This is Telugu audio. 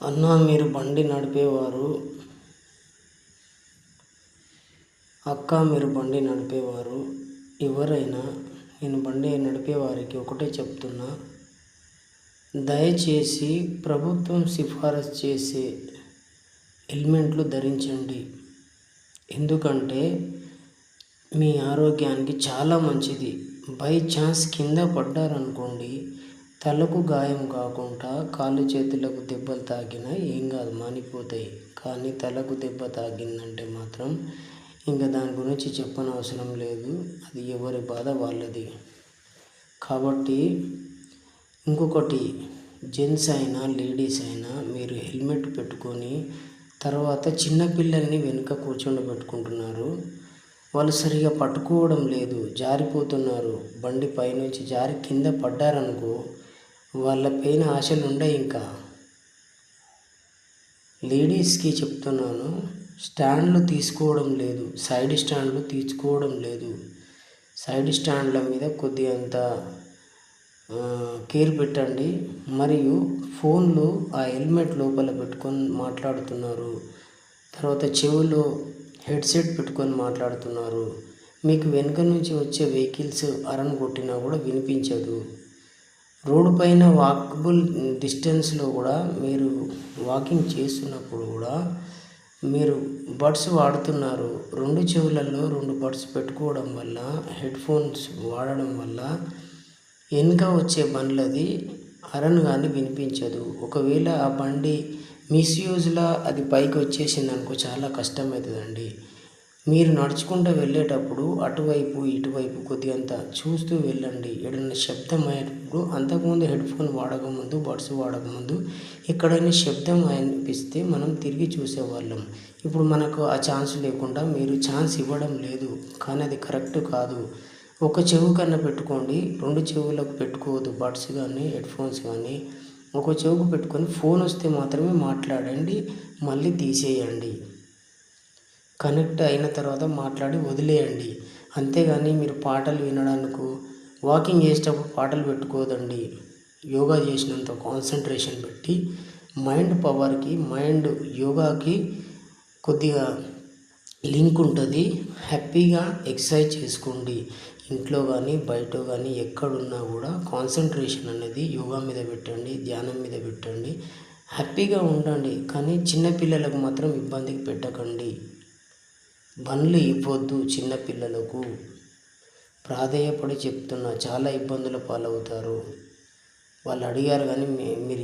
అన్నా మీరు బండి నడిపేవారు, అక్క మీరు బండి నడిపేవారు, ఎవరైనా నేను బండి నడిపేవారికి ఒకటే చెప్తున్నా, దయచేసి ప్రభుత్వం సిఫారసు చేసే హెల్మెట్లు ధరించండి. ఎందుకంటే మీ ఆరోగ్యానికి చాలా మంచిది. బై ఛాన్స్ కింద పడ్డారనుకోండి, తలకు గాయం కాకుండా కాళ్ళు చేతులకు దెబ్బలు తాకినా ఏం కాదు, మానిపోతాయి. కానీ తలకు దెబ్బ తాకిందంటే మాత్రం ఇంకా దాని గురించి చెప్పనవసరం లేదు. అది ఎవరి బాధ వాళ్ళది. కాబట్టి ఇంకొకటి, జెంట్స్ అయినా లేడీస్ అయినా మీరు హెల్మెట్ పెట్టుకొని తర్వాత చిన్నపిల్లల్ని వెనుక కూర్చోబెట్టుకుంటున్నారు. వాళ్ళు సరిగా పట్టుకోవడం లేదు, జారిపోతున్నారు. బండి పైనుంచి జారి కింద పడ్డారనుకో, వాళ్ళ పైన ఆశలు ఉండవు. ఇంకా లేడీస్కి చెప్తున్నాను, స్టాండ్లు తీసుకోవడం లేదు, సైడ్ స్టాండ్లు తీసుకోవడం లేదు. సైడ్ స్టాండ్ల మీద కొద్దిగంత కేర్ పెట్టండి. మరియు ఫోన్లు ఆ హెల్మెట్ లోపల పెట్టుకొని మాట్లాడుతున్నారు, తర్వాత చెవులో హెడ్సెట్ పెట్టుకొని మాట్లాడుతున్నారు. మీకు వెనుక నుంచి వచ్చే వెహికల్స్ హారన్ కొట్టినా కూడా వినిపించదు. రోడ్డు పైన వాకబుల్ డిస్టెన్స్లో కూడా మీరు వాకింగ్ చేస్తున్నప్పుడు కూడా మీరు బడ్స్ వాడుతున్నారు. 2 చెవులలో 2 బడ్స్ పెట్టుకోవడం వల్ల, హెడ్ఫోన్స్ వాడడం వల్ల వెనుక వచ్చే బండ్లది హారన్ కానీ వినిపించదు. ఒకవేళ ఆ బండి మిస్యూజ్లా అది పైకి వచ్చేసింది అనుకో, చాలా కష్టమవుతుందండి. మీరు నడుచుకుంటూ వెళ్ళేటప్పుడు అటువైపు ఇటువైపు కొద్దిగంత చూస్తూ వెళ్ళండి. ఎక్కడైనా శబ్దం అయ్యేటప్పుడు, అంతకుముందు హెడ్ఫోన్ వాడకముందు, బడ్స్ వాడకముందు ఎక్కడైనా శబ్దం అనిపిస్తే మనం తిరిగి చూసేవాళ్ళం. ఇప్పుడు మనకు ఆ ఛాన్స్ లేకుండా మీరు ఛాన్స్ ఇవ్వడం లేదు. కానీ అది కరెక్ట్ కాదు. ఒక చెవు కన్నా పెట్టుకోండి, 2 చెవులకు పెట్టుకోవద్దు. బడ్స్ కానీ హెడ్ఫోన్స్ కానీ ఒక చెవుకు పెట్టుకొని ఫోన్ వస్తే మాత్రమే మాట్లాడండి, మళ్ళీ తీసేయండి. కనెక్ట్ అయిన తర్వాత మాట్లాడి వదిలేయండి. అంతేగాని మీరు పాటలు వినడానికి, వాకింగ్ చేసేటప్పుడు పాటలు పెట్టుకోవద్దండి. యోగా చేసినంత కాన్సన్ట్రేషన్ పెట్టి మైండ్ పవర్కి, మైండ్ యోగాకి కొద్దిగా లింక్ ఉంటుంది. హ్యాపీగా ఎక్సర్సైజ్ చేసుకోండి. ఇంట్లో కానీ బయట కానీ ఎక్కడున్నా కూడా కాన్సన్ట్రేషన్ అనేది యోగా మీద పెట్టండి, ధ్యానం మీద పెట్టండి. హ్యాపీగా ఉండండి. కానీ చిన్నపిల్లలకు మాత్రం ఇబ్బందికి పెట్టకండి. బండ్లు ఇవ్వద్దు చిన్నపిల్లలకు. ప్రాధేయపడి చెప్తున్నా, చాలా ఇబ్బందుల పాలవుతారు. వాళ్ళు అడిగారు కానీ మీరు